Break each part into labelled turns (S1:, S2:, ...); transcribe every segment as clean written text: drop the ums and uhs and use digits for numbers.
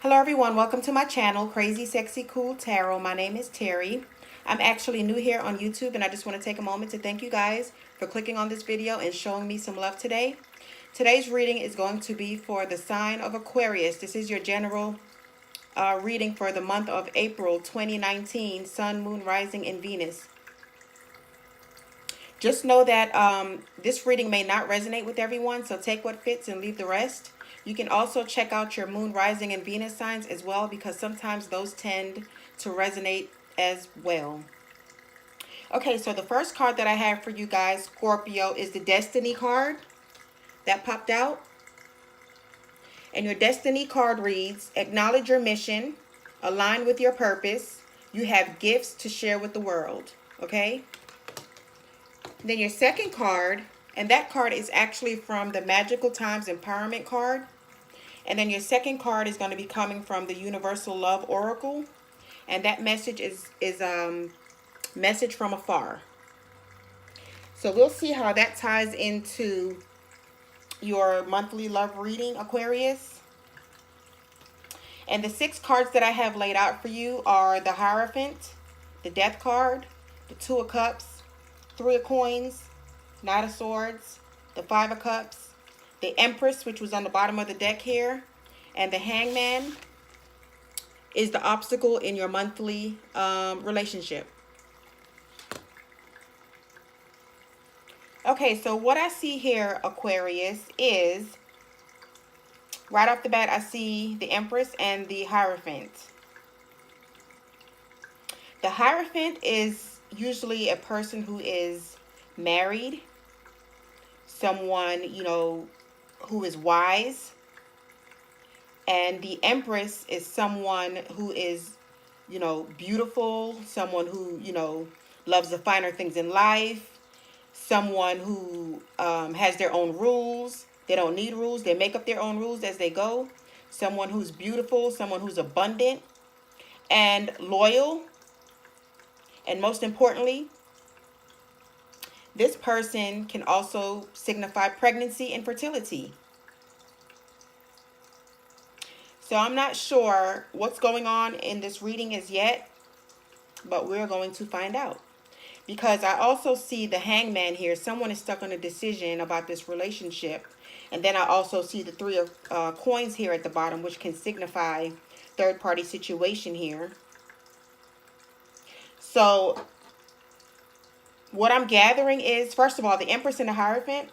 S1: Hello everyone, welcome to my channel, Crazy Sexy Cool Tarot. My name is Terry. I'm actually new here on YouTube and I just want to take a moment to thank you guys for clicking on this video and showing me some love today. Today's reading is going to be for the sign of Aquarius. This is your general reading for the month of April 2019, Sun, Moon, Rising, and Venus. Just know that this reading may not resonate with everyone, so take what fits and leave the rest. You can also check out your Moon, Rising, and Venus signs as well, because sometimes those tend to resonate as well. Okay, so the first card that I have for you guys, Scorpio, is the Destiny card that popped out. And your Destiny card reads, acknowledge your mission, align with your purpose, you have gifts to share with the world. Okay? Then your second card, and that card is actually from the Magical Times Empowerment card. And then your second card is going to be coming from the Universal Love Oracle. And that message is message from afar. So we'll see how that ties into your monthly love reading, Aquarius. And the 6 cards that I have laid out for you are the Hierophant, the Death card, the 2 of Cups, 3 of Coins, Knight of Swords, the 5 of Cups, the Empress, which was on the bottom of the deck here, and the Hangman is the obstacle in your monthly relationship. Okay, so what I see here, Aquarius, is right off the bat, I see the Empress and the Hierophant. The Hierophant is usually a person who is married, someone, you know, who is wise. And the Empress is someone who is, you know, beautiful, someone who, you know, loves the finer things in life, someone who has their own rules. They don't need rules. They make up their own rules as they go. Someone who's beautiful, someone who's abundant and loyal. And most importantly, this person can also signify pregnancy and fertility. So I'm not sure what's going on in this reading as yet, but we're going to find out. Because I also see the Hangman here. Someone is stuck on a decision about this relationship. And then I also see the 3 of Coins here at the bottom, which can signify third-party situation here. So what I'm gathering is, first of all, the Empress and the Hierophant,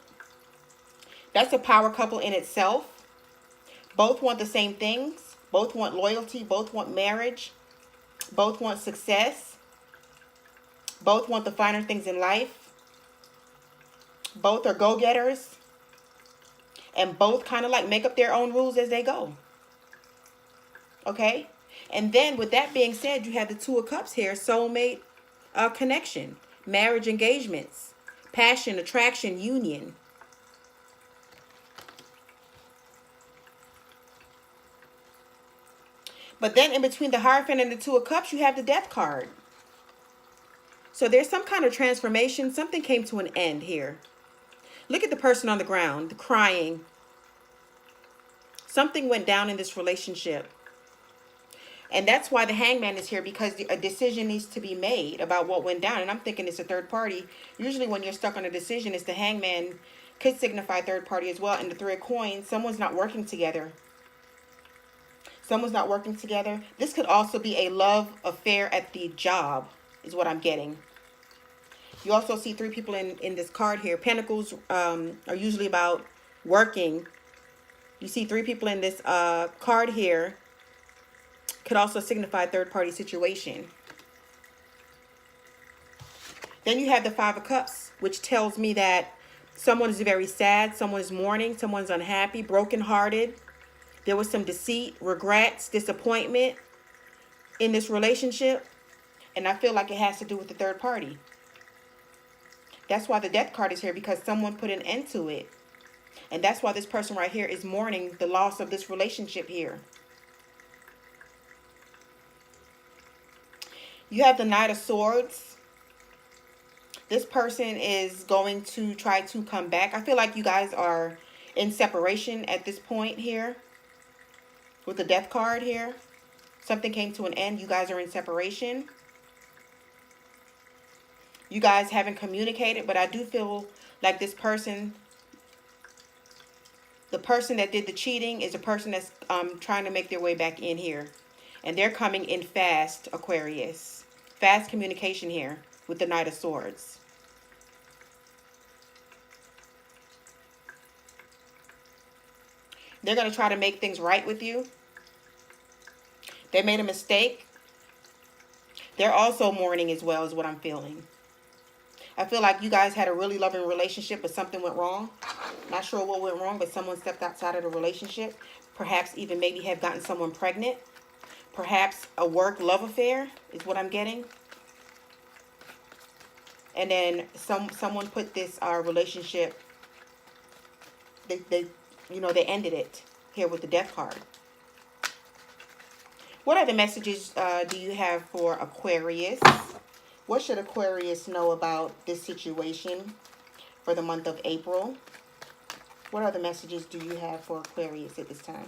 S1: that's a power couple in itself. Both want the same things. Both want loyalty. Both want marriage. Both want success. Both want the finer things in life. Both are go-getters. And both kind of like make up their own rules as they go. Okay? And then with that being said, you have the 2 of Cups here, soulmate connection, marriage engagements, passion, attraction, union. But then in between the Hierophant and the 2 of Cups, you have the Death card. So there's some kind of transformation. Something came to an end here. Look at the person on the ground, crying. Something went down in this relationship. And that's why the Hangman is here, because a decision needs to be made about what went down. And I'm thinking it's a third party. Usually when you're stuck on a decision, it's the Hangman. Could signify third party as well. And the 3 of Coins, someone's not working together. Someone's not working together. This could also be a love affair at the job, is what I'm getting. You also see 3 people in this card here. Pentacles are usually about working. You see 3 people in this card here. Could also signify third-party situation. Then you have the 5 of Cups, which tells me that someone is very sad, someone is mourning, someone's unhappy, brokenhearted. There was some deceit, regrets, disappointment in this relationship. And I feel like it has to do with the third party. That's why the Death card is here, because someone put an end to it. And that's why this person right here is mourning the loss of this relationship here. You have the Knight of Swords. This person is going to try to come back. I feel like you guys are in separation at this point here. with the death card here. Something came to an end. You guys are in separation. You guys haven't communicated, but I do feel like this person, the person that did the cheating, is a person that's trying to make their way back in here. And they're coming in fast, Aquarius. Fast communication here with the Knight of Swords. They're going to try to make things right with you. They made a mistake. They're also mourning as well, is what I'm feeling. I feel like you guys had a really loving relationship, but something went wrong. Not sure what went wrong, but someone stepped outside of the relationship. Perhaps even maybe have gotten someone pregnant. Perhaps a work love affair is what I'm getting. And then someone put this relationship, they ended it here with the death card. What other messages do you have for Aquarius? What should Aquarius know about this situation for the month of April? What other messages do you have for Aquarius at this time?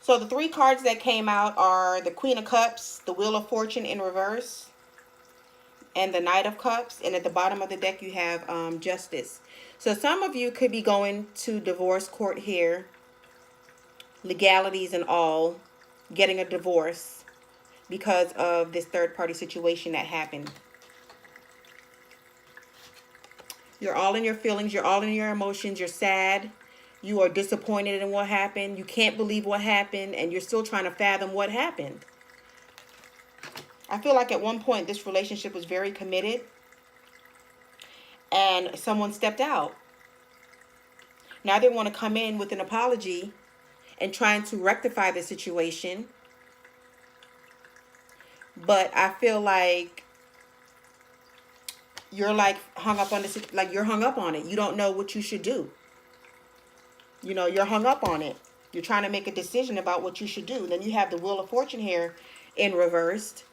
S1: So the three cards that came out are the Queen of Cups, the Wheel of Fortune in reverse, and the Knight of Cups. And at the bottom of the deck, you have Justice. So some of you could be going to divorce court here, legalities and all, getting a divorce because of this third-party situation that happened. You're all in your feelings. You're all in your emotions. You're sad. You are disappointed in what happened. You can't believe what happened, and you're still trying to fathom what happened. I feel like at one point this relationship was very committed, and someone stepped out. Now they want to come in with an apology and trying to rectify the situation. But I feel like you're like hung up on this, like you're hung up on it. You don't know what you should do. You know, you're hung up on it. You're trying to make a decision about what you should do. Then you have the Wheel of Fortune here in reversed.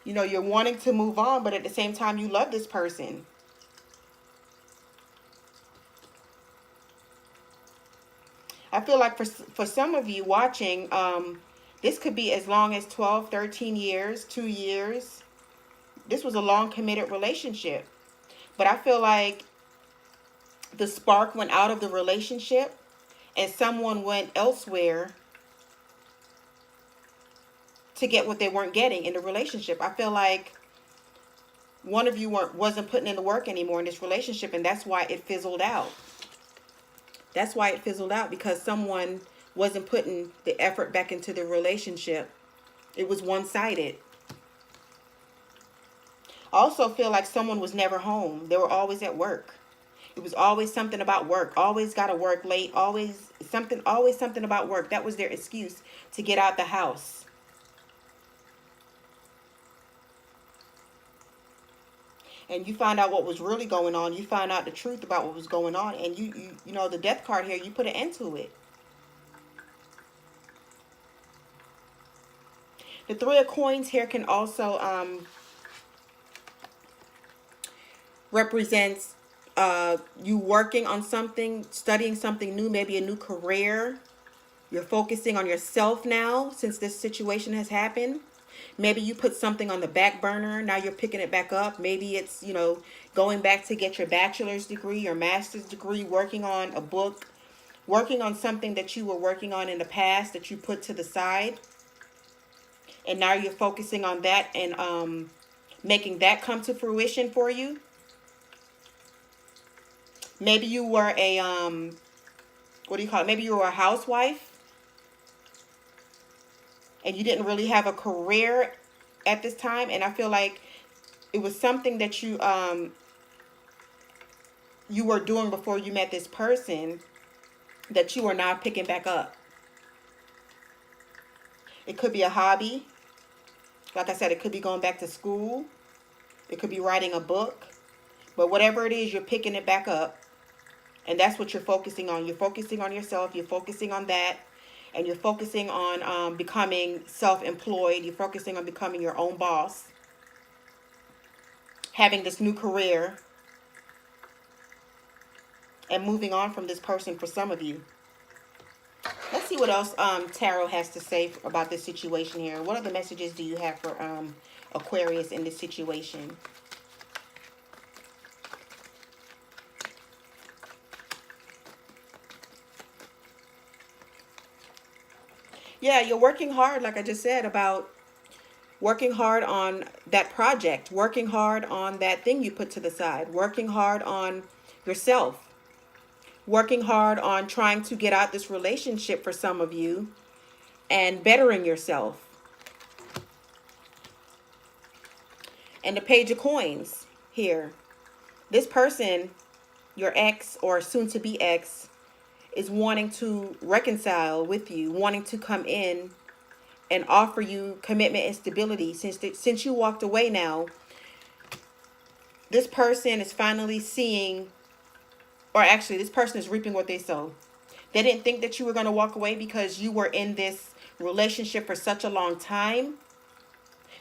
S1: You know, you're wanting to move on, but at the same time, you love this person. I feel like for some of you watching, this could be as long as 12, 13 years, 2 years. This was a long committed relationship. But I feel like the spark went out of the relationship and someone went elsewhere to get what they weren't getting in the relationship. I feel like one of you wasn't putting in the work anymore in this relationship, and that's why it fizzled out. That's why it fizzled out, because someone wasn't putting the effort back into the relationship. It was one-sided. I also feel like someone was never home. They were always at work. It was always something about work. Always got to work late. Always something about work. That was their excuse to get out the house. And you find out what was really going on. You find out the truth about what was going on. And you know, the death card here, you put an end to it. The Three of Coins here can also represent you working on something, studying something new, maybe a new career. You're focusing on yourself now since this situation has happened. Maybe you put something on the back burner. Now you're picking it back up. Maybe it's, you know, going back to get your bachelor's degree, your master's degree, working on a book, working on something that you were working on in the past that you put to the side. And now you're focusing on that and making that come to fruition for you. Maybe you were a, what do you call it? Maybe you were a housewife and you didn't really have a career at this time. And I feel like it was something that you were doing before you met this person that you are now picking back up. It could be a hobby. Like I said, it could be going back to school. It could be writing a book. But whatever it is, you're picking it back up. And that's what you're focusing on. You're focusing on yourself. You're focusing on that. And you're focusing on becoming self-employed. You're focusing on becoming your own boss. Having this new career. And moving on from this person for some of you. Let's see what else Tarot has to say about this situation here. What other messages do you have for Aquarius in this situation? Yeah, you're working hard, like I just said, about working hard on that project, working hard on that thing you put to the side, working hard on yourself, working hard on trying to get out this relationship for some of you and bettering yourself. And the Page of Coins here. This person, your ex or soon to be ex, is wanting to reconcile with you, wanting to come in and offer you commitment and stability. Since you walked away now, this person is finally seeing, or actually this person is reaping what they sow. They didn't think that you were going to walk away because you were in this relationship for such a long time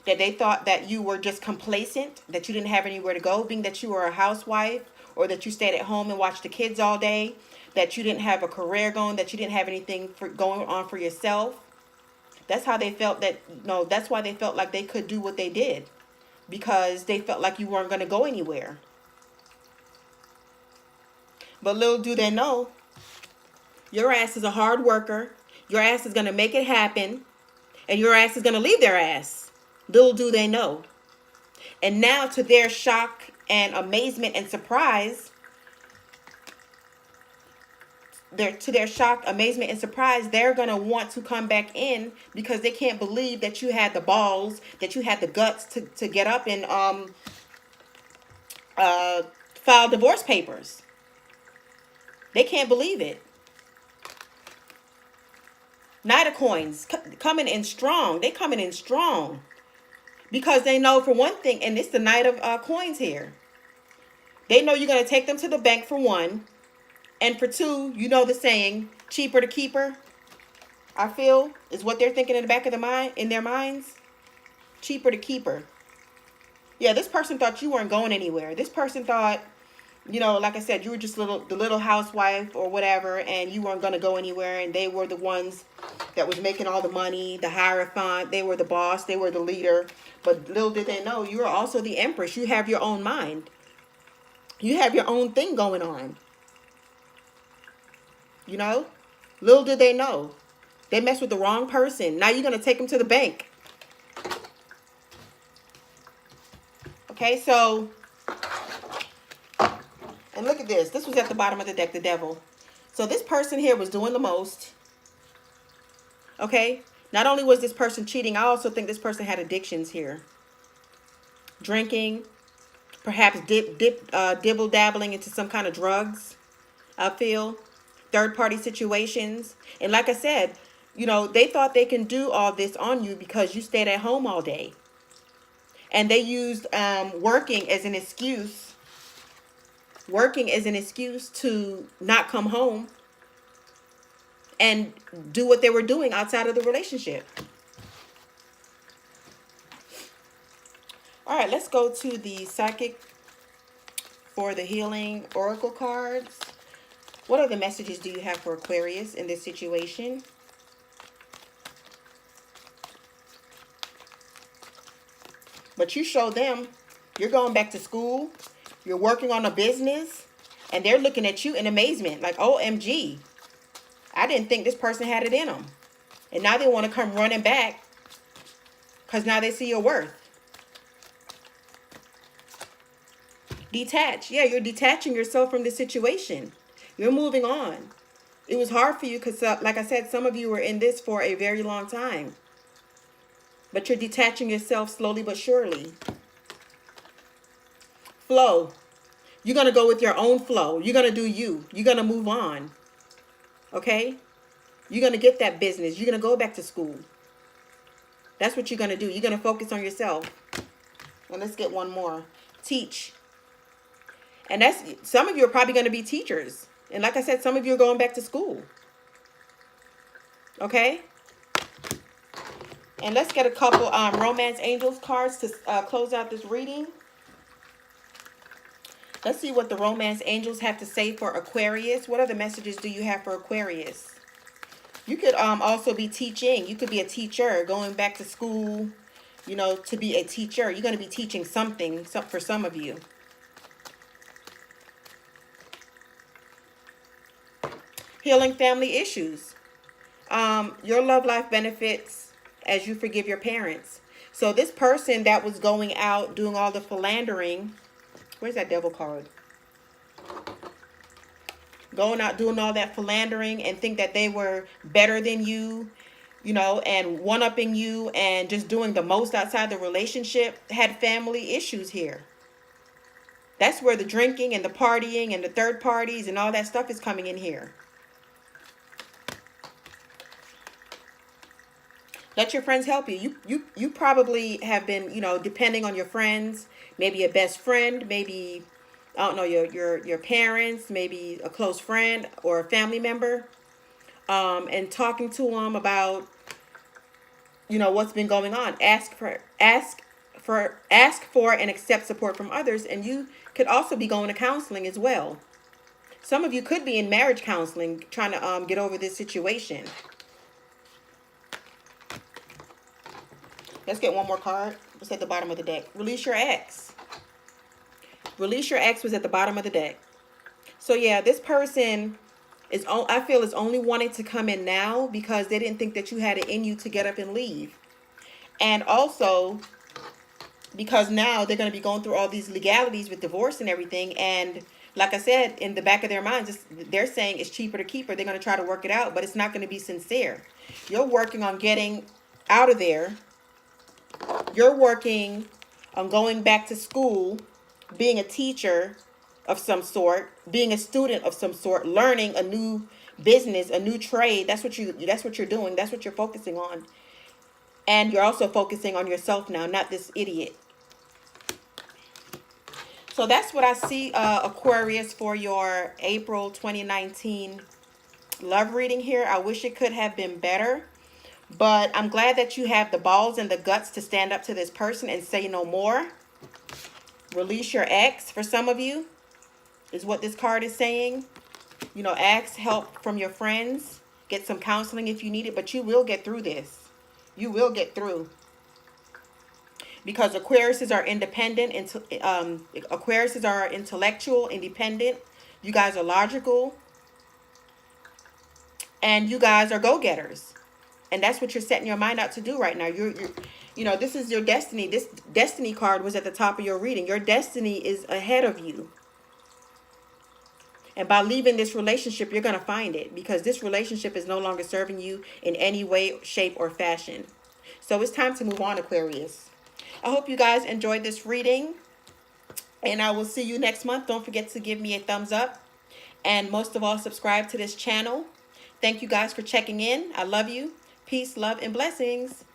S1: that they thought that you were just complacent, that you didn't have anywhere to go, being that you were a housewife, or that you stayed at home and watched the kids all day, that you didn't have a career going, that you didn't have anything going on for yourself. That's how they felt that's why they felt like they could do what they did, because they felt like you weren't going to go anywhere. But little do they know, your ass is a hard worker. Your ass is going to make it happen, and your ass is going to leave their ass. Little do they know. And now, to their shock and amazement and surprise, they're going to want to come back in because they can't believe that you had the balls, that you had the guts to get up and file divorce papers. They can't believe it. Knight of Coins coming in strong. They coming in strong because they know, for one thing, and it's the Knight of Coins here. They know you're going to take them to the bank, for one. And for two, you know the saying, cheaper to keep her, I feel, is what they're thinking in the back of their minds. Cheaper to keep her. Yeah, this person thought you weren't going anywhere. This person thought, like I said, you were just the little housewife or whatever, and you weren't going to go anywhere, and they were the ones that was making all the money, the hierophant. They were the boss. They were the leader. But little did they know, you are also the empress. You have your own mind. You have your own thing going on. Little did they know. They messed with the wrong person. Now you're going to take them to the bank. Okay, so, and look at this. This was at the bottom of the deck, the Devil. So this person here was doing the most. Okay, not only was this person cheating, I also think this person had addictions here. Drinking, perhaps dibble-dabbling into some kind of drugs, I feel. Third-party situations. And like I said, they thought they can do all this on you because you stayed at home all day. And they used working as an excuse. Working as an excuse to not come home and do what they were doing outside of the relationship. All right, let's go to the Psychic for the Healing Oracle cards. What other messages do you have for Aquarius in this situation? But you show them you're going back to school, you're working on a business, and they're looking at you in amazement, like, OMG, I didn't think this person had it in them. And now they want to come running back because now they see your worth. Detach. Yeah, you're detaching yourself from the situation. You're moving on. It was hard for you because, like I said, some of you were in this for a very long time. But you're detaching yourself slowly but surely. Flow. You're going to go with your own flow. You're going to do you. You're going to move on. Okay? You're going to get that business. You're going to go back to school. That's what you're going to do. You're going to focus on yourself. And let's get one more. Teach. And some of you are probably going to be teachers And like I said, some of you are going back to school. Okay? And let's get a couple Romance Angels cards to close out this reading. Let's see what the Romance Angels have to say for Aquarius. What other messages do you have for Aquarius? You could also be teaching. You could be a teacher, going back to school, you know, to be a teacher. You're going to be teaching something for some of you. Healing family issues. Your love life benefits as you forgive your parents. So this person that was going out doing all the philandering, where's that devil card? Going out doing all that philandering and think that they were better than you, you know, and one-upping you and just doing the most outside the relationship, had family issues here. That's where the drinking and the partying and the third parties and all that stuff is coming in here. Let your friends help you. You probably have been, you know, depending on your friends, maybe a best friend, maybe, I don't know, your parents, maybe a close friend or a family member, and talking to them about, you know, what's been going on. Ask for and accept support from others, and you could also be going to counseling as well. Some of you could be in marriage counseling, trying to get over this situation. Let's get one more card. What's at the bottom of the deck? Release your ex. Release your ex was at the bottom of the deck. So yeah, this person is, I feel, is only wanting to come in now because they didn't think that you had it in you to get up and leave. And also because now they're going to be going through all these legalities with divorce and everything. And like I said, in the back of their minds, they're saying it's cheaper to keep her. They're going to try to work it out, but it's not going to be sincere. You're working on getting out of there. You're working on going back to school, being a teacher of some sort, being a student of some sort, learning a new business, a new trade. That's what you're doing. That's what you're focusing on. And you're also focusing on yourself now, not this idiot. So that's what I see, Aquarius, for your April 2019 love reading here. I wish it could have been better. But I'm glad that you have the balls and the guts to stand up to this person and say no more. Release your ex, for some of you, is what this card is saying. You know, ask help from your friends. Get some counseling if you need it. But you will get through this. You will get through. Because Aquariuses are independent. Aquariuses are intellectual, independent. You guys are logical. And you guys are go-getters. And that's what you're setting your mind out to do right now. You know, this is your destiny. This destiny card was at the top of your reading. Your destiny is ahead of you. And by leaving this relationship, you're going to find it. Because this relationship is no longer serving you in any way, shape, or fashion. So it's time to move on, Aquarius. I hope you guys enjoyed this reading. And I will see you next month. Don't forget to give me a thumbs up. And most of all, subscribe to this channel. Thank you guys for checking in. I love you. Peace, love, and blessings.